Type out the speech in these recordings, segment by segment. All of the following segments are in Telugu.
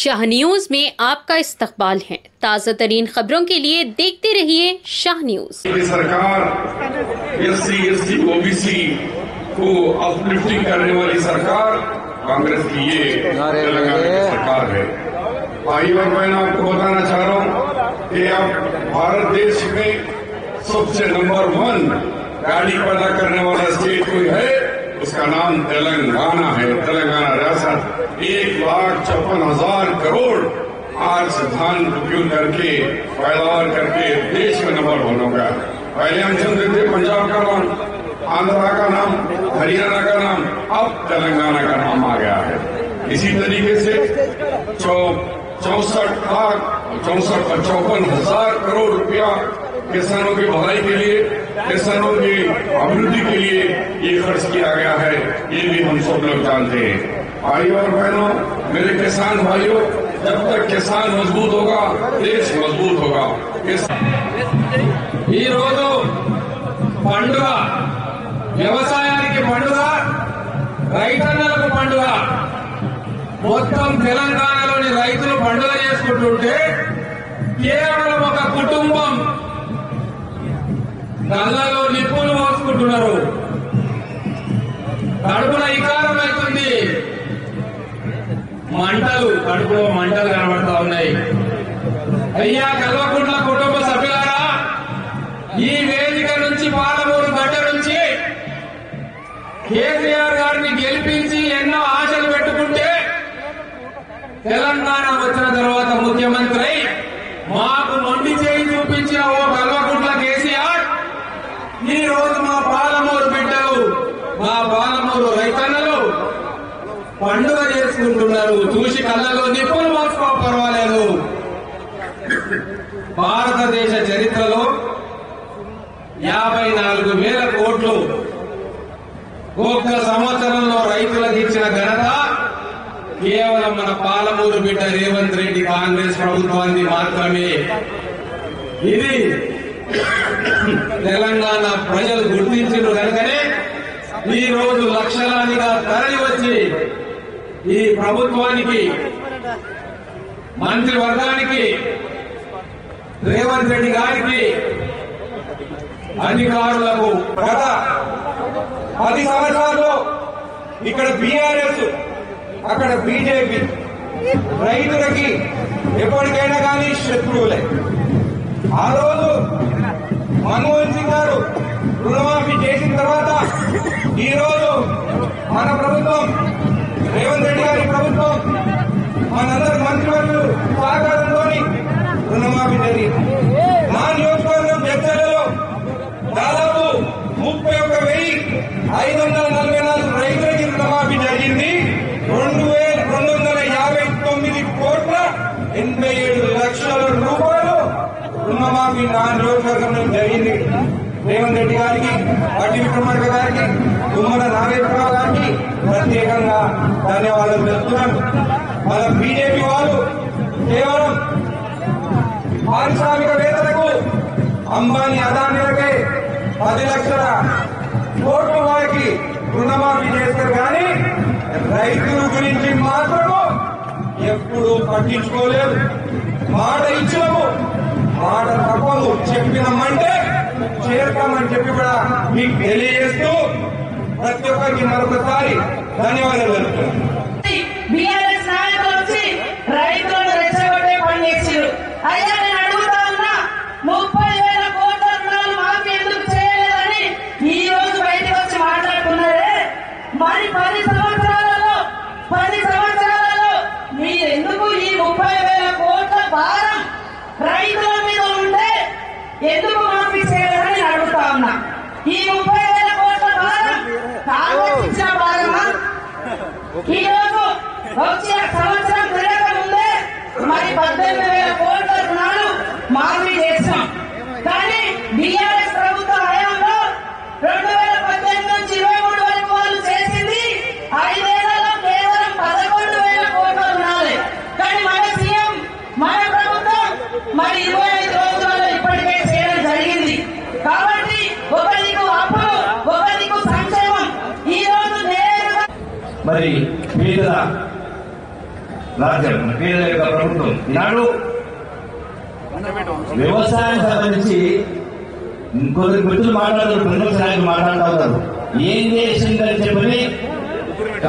शाह न्यूज में आपका इस्तकबाल है। ताज़ा तरीन खबरों के लिए देखते रहिए शाह न्यूज। सरकार SC OBC को अपलिफ्टिंग करने वाली सरकार कांग्रेस की ये तेलंगाना की सरकार है। भाई और मैं आपको बताना चाह रहा हूँ कि अब भारत देश में सबसे नंबर 1 गाड़ी पैदा करने वाला स्टेट कोई है, उसका नाम तेलंगाना है। तेलंगाना रियासत 1,54,000 करोड़ आज धान प्रोक्यूर करके पैदावार करके देश में नंबर 1 होगा। पहले हम सुनते थे पंजाब का नाम, आंध्रा का नाम, हरियाणा का नाम, अब तेलंगाना का नाम आ गया है। इसी तरीके से 54,000 करोड़ रुपया किसानों की भलाई के लिए, किसानों की अभिवृद्धि के लिए ये खर्च किया गया है। ये भी हम सब लोग जानते हैं। भाइयों और बहनों, मेरे किसान भाइयों, जब तक किसान मजबूत होगा देश मजबूत होगा। ఈ రోజు పండుగ వ్యవసాయానికి పండుగ, రైతన్నలకు పండుగ, మొత్తం తెలంగాణలోని రైతులు పండుగ చేసుకుంటుంటే కేవలం ఒక కుటుంబం కళ్ళలో నిప్పులు మోసుకుంటున్నారు. కడుపున ఇకారం అవుతుంది, కడుపులో మంటలు కనబడతా ఉన్నాయి. అయ్యా కల్వకుంట్ల కుటుంబ సభ్యులారా, ఈ వేదిక నుంచి పాలమూరు గడ్డ నుంచి కేసీఆర్ గారిని గెలిపించి ఎన్నో ఆశలు పెట్టుకుంటే తెలంగాణ వచ్చిన తర్వాత ముఖ్యమంత్రి మాకు మొండి చేయి చూపించిన ఓ కల్వకుంట్ల కేసీఆర్ ఈ రోజు మా పాలమూరు బిడ్డలు, మా పాలమూరు రైతన్నలు పండుగ చేసుకుంటున్నారు. చూసి కళ్ళలో నిప్పులు మోసుకో పర్వాలేదు. భారతదేశ చరిత్రలో 54,000 కోట్లు ఒక్క సంవత్సరంలో రైతులకు ఇచ్చిన ఘనత కేవలం మన పాలమూరు బిడ్డ రేవంత్ రెడ్డి కాంగ్రెస్ ప్రభుత్వానికి మాత్రమే. ఇది తెలంగాణ ప్రజలు గుర్తించిన కనుకనే ఈ రోజు లక్షలాదిగా తరలి వచ్చి ఈ ప్రభుత్వానికి, మంత్రివర్గానికి, రేవంత్ రెడ్డి గారికి, అధికారులకు గత 10 సంవత్సరాల్లో ఇక్కడ బీఆర్ఎస్, అక్కడ బీజేపీ రైతులకి ఎప్పటికైనా కానీ శత్రువులే. ఆ రోజు మన్మోహన్ సింగ్ గారు రుణమాఫీ చేసిన తర్వాత ఈ రోజు మన ప్రభుత్వం, రేవంత్ రెడ్డి గారి ప్రభుత్వం, మనందరి మంత్రివర్యులు సహకారంతో రుణమాఫీ జరిగింది. నా నియోజకవర్గం చర్చలలో దాదాపు 31,544 రైతులకి రుణమాఫీ జరిగింది. 2,259 కోట్ల 87 లక్షల రూపాయలు రుణమాఫీ నా నియోజకవర్గంలో జరిగింది. రేవంత్ రెడ్డి గారికి, పట్టి విక్రమార్క గారికి, తుమ్మల నాగేశ్వరరావు గారికి ప్రత్యేకంగా ధన్యవాదాలు తెలుపుతున్నాను. మన బీజేపీ వాళ్ళు కేవలం పారిశ్రామికవేత్తలకు, అంబానీ అదానీలకే 10 లక్షల కోట్ల వారికి రుణమాఫీ చేస్తారు కానీ రైతుల గురించి మాత్రము ఎప్పుడూ పట్టించుకోలేదు. మాట ఇచ్చాము, మాట తప్పము, చెప్పినామంటే చేస్తామని చెప్పి కూడా మీకు తెలియజేస్తూ ప్రతి ఒక్కరికి మరొకసారి ధన్యవాదాలు తెలుపుతున్నాను. బీఆర్ఎస్ నాయకులు వచ్చి రైతులను రెచ్చగొట్టే పని చేశారు. అయ్యా నేను అడుగుతా ఉన్నా, 30,000 కోట్ల రుణాలు మాఫీ ఎందుకు చేయలేదని ఈ రోజు బయటకు వచ్చి మాట్లాడుతున్నారే. మరి 10 సంవత్సరాలలో మీరు ఎందుకు ఈ 30,000 కోట్ల భారం రైతుల మీద ఉంటే ఎందుకు మాఫీ చేయలేదని అడుగుతా ఉన్నా. ఈ 30,000 కోట్ల భారం కాంగ్రెస్ ఇచ్చిన భారమా? ఈ రోజు వచ్చే సంవత్సరం తిరగక ముందే మరి 18,000 కోట్ల రుణాలు మాఫీ చేస్తాం. కానీ బీఆర్ఎస్ ప్రభుత్వ హయాంలో 2018 నుంచి 23 వరకు వాళ్ళు చేసింది 5 ఏళ్లలో కేవలం 11,000 కోట్ల రుణాలే. కానీ మన సీఎం, మన ప్రభుత్వం మరి 25 రోజులలో ఇప్పటికే చేయడం జరిగింది. కాబట్టి ఒకరికి అప్పులు, ఒకరికి సంక్షేమం. ఈ రోజు నేరుగా మరి వివిధ రాజ్యం కేంద్ర యొక్క ప్రభుత్వం ఈనాడు వ్యవసాయం సంబంధించి కొందరు మిత్రులు మాట్లాడుతారు, ప్రతిపక్ష నాయకులు మాట్లాడుతూ ఉంటారు. ఏం చేసిందని చెప్పని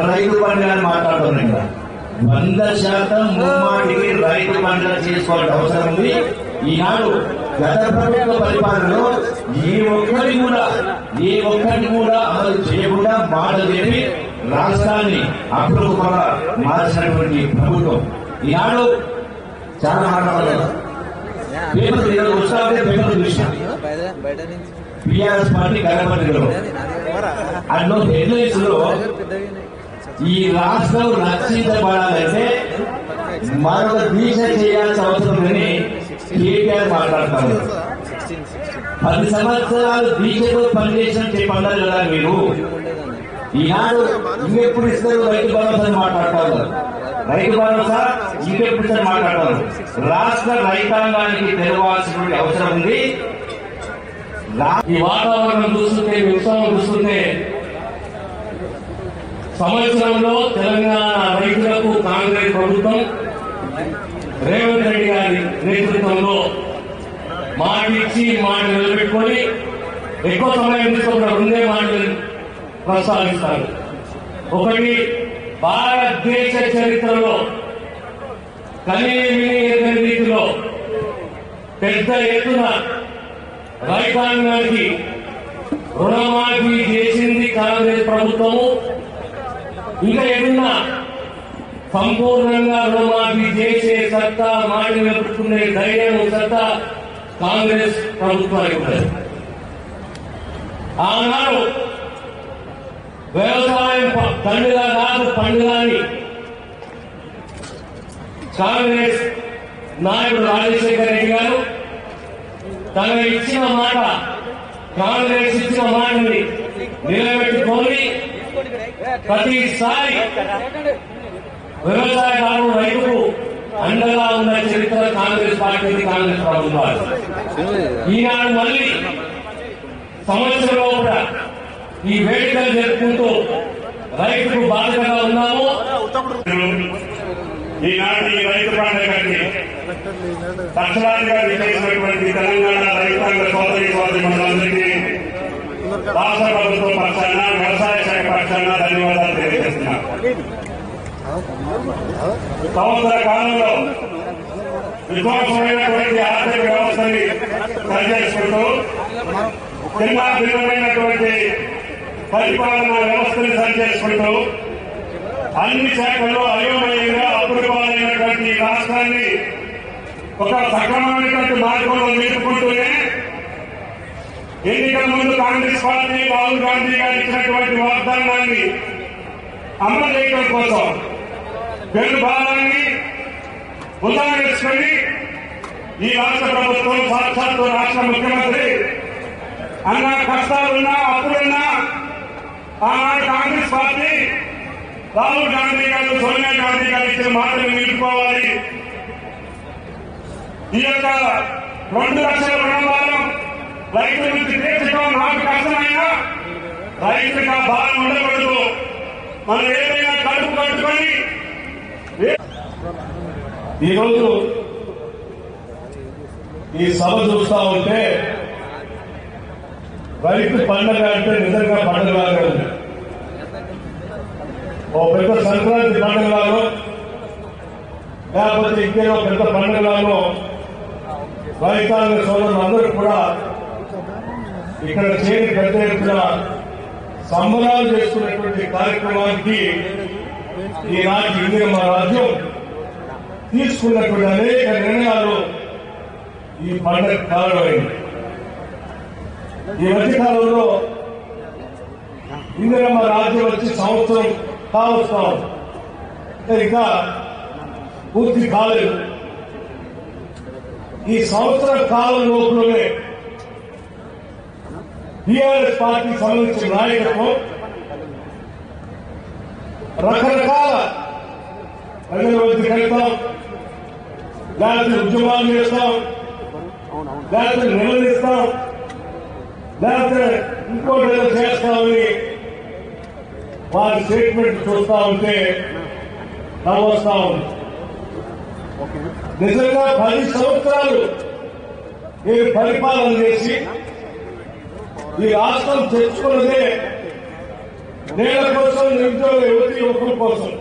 రైతు పండుగ మాట్లాడుతున్నారు. 100% ముమ్మాటికి రైతు పండుగ చేసుకోవాల్సిన అవసరం ఉంది. ఈనాడు గత ప్రభుత్వ పరిపాలనలో ఏ ఒక్కటి కూడా అమలు చేయకుండా మాట చెప్పి రాష్ట్రాన్ని అప్పుడుగా మార్చినటువంటి ప్రభుత్వం ఈనాడు చాలా మాట్లాడారు. పేపర్ చూసిన టీఆర్ఎస్ పార్టీ గణపతిలో అందులో హెడ్లైన్స్ లో ఈ రాష్ట్రం రక్షించబడాలంటే మరొక దీక్ష చేయాల్సిన అవసరం లేని కేటీఆర్ మాట్లాడతారు. 10 సంవత్సరాలు దీక్షతో పనిచేసిన చెప్పన్నారు కదా మీరు. ఈనాడు ఇంకెప్పుడు ఇస్తారు రైతు భరోసా మాట్లాడతారు. రైతు భరోసా ఇంకెప్పుడు ఇస్తారు మాట్లాడతారు. రాష్ట్ర రైతాంగానికి తెలవాల్సిన అవసరం ఉంది. ఈ వాతావరణం చూస్తుంటే, ఉత్సవం చూస్తుంటే సంవత్సరంలో తెలంగాణ రైతులకు కాంగ్రెస్ ప్రభుత్వం రేవంత్ రెడ్డి గారి నేతృత్వంలో మాట ఇచ్చి మాట నిలబెట్టుకొని ఎక్కువ సమయం తీసుకున్న 2 మాటలు ప్రస్తావిస్తారు. ఒకటి, భారతదేశ చరిత్రలో కనీవిని ఎరుగని రీతిలో పెద్ద ఎత్తున రైతాంగానికి రుణమాఫీ చేసింది కాంగ్రెస్ ప్రభుత్వము. ఇంకా ఏదన్నా సంపూర్ణంగా రుణమాఫీ చేసే సత్తా, మాట నిలబెట్టుకునే ధైర్యం, సత్తా కాంగ్రెస్ ప్రభుత్వానికి ఉన్నది. ఆనాడు వ్యవసాయం పండుగ కాదు పండుగ అని కాంగ్రెస్ నాయకుడు రాజశేఖర రెడ్డి గారు తన ఇచ్చిన మాట, కాంగ్రెస్ ఇచ్చిన మాటని నిలబెట్టుకొని ప్రతిసారి వ్యవసాయదారులు రైతుకు అండగా ఉన్న చరిత్ర కాంగ్రెస్ పార్టీకి, కాంగ్రెస్ ప్రభుత్వాలు. ఈనాడు మళ్ళీ సంవత్సరంలో కూడా ఈ వేడుకలు జరుపుకుంటూ రైతుకు బాధ్యతగా ఉన్నాము. ఈనాటి రైతు పండుగకి దక్షిణాదిగా విజయించినటువంటి తెలంగాణ రైతాంగ సోదరి సోదరులందరికీ రాష్ట్ర ప్రభుత్వం పక్షాన, వ్యవసాయ శాఖ పక్షాన ధన్యవాదాలు తెలియజేస్తున్నారు. సంవత్సర కాలంలో విధ్వంసమైనటువంటి ఆర్థిక వ్యవస్థని సరిచేసుకుంటూ భిన్నమైనటువంటి పరిపాలనా వ్యవస్థని సరిచేసుకుంటూ అన్ని శాఖల్లో అయోమయంగా అప్పులు పాలైనటువంటి రాష్ట్రాన్ని ఒక సక్రమమైనటువంటి మార్గంలో నిలుపుకుంటూనే ఎన్నికల ముందు కాంగ్రెస్ పార్టీ రాహుల్ గాంధీ గారు ఇచ్చినటువంటి వాగ్దానాన్ని అమలు చేయడం కోసం పెను భారాన్ని ఉదాహరించుకొని ఈ రాష్ట్ర ప్రభుత్వం, సాక్షాత్తు రాష్ట్ర ముఖ్యమంత్రి అన్న కష్టాలున్నా అప్పులున్నా ఆనాడు కాంగ్రెస్ పార్టీ రాహుల్ గాంధీ గారు, సోనియా గాంధీ గారు ఇచ్చిన మాటలు నిలుపుకోవాలి. ఈ యొక్క 2 లక్షల రుణభారం రైతుల నుంచి తీర్చడం నాకు కష్టమైనా రైతులకు ఆ భారం ఉండకూడదు. మనం ఏదైనా కడుపు కట్టుకొని ఈరోజు ఈ సభ చూస్తా ఉంటే రైతు పండుగ అంటే నిజంగా పండుగలాగా ఉంది. ఓ పెద్ద సంక్రాంతి పండుగలాలో లేకపోతే ఇంకేదో పెద్ద పండుగలాలో రైతాంగ సోదరులందరూ కూడా ఇక్కడ చేరి పెద్ద ఎత్తున సంబరాలు చేసుకునేటువంటి కార్యక్రమానికి ఈనాటి ఇందిరమ్మ రాజ్యం తీసుకున్నటువంటి అనేక నిర్ణయాలు ఈ పండుగ కారణమైంది. ఈ మధ్యకాలంలో ఇందిరమ్మ రాజ్యం వచ్చి సంవత్సరం కావస్తాం, ఇంకా పూర్తి కాలేదు. ఈ సంవత్సర కాలం లోపలనే టీఆర్ఎస్ పార్టీకి సంబంధించిన నాయకత్వం రకరకాల ప్రజల వద్దకు వెళ్తాం, లేకపోతే ఉద్యమాలు చేస్తాం, లేకపోతే నిలదీస్తాం, లేకపోతే ఇంకోటి ఏదో చేస్తామని వారి స్టేట్మెంట్ చూస్తా ఉంటే నవ్వొస్తా ఉంది. నిజంగా 10 సంవత్సరాలు మీరు పరిపాలన చేసి ఈ రాష్ట్రం తెచ్చుకున్నదే నేల కోసం, నిరుద్యోగ యువతి యువకుల కోసం.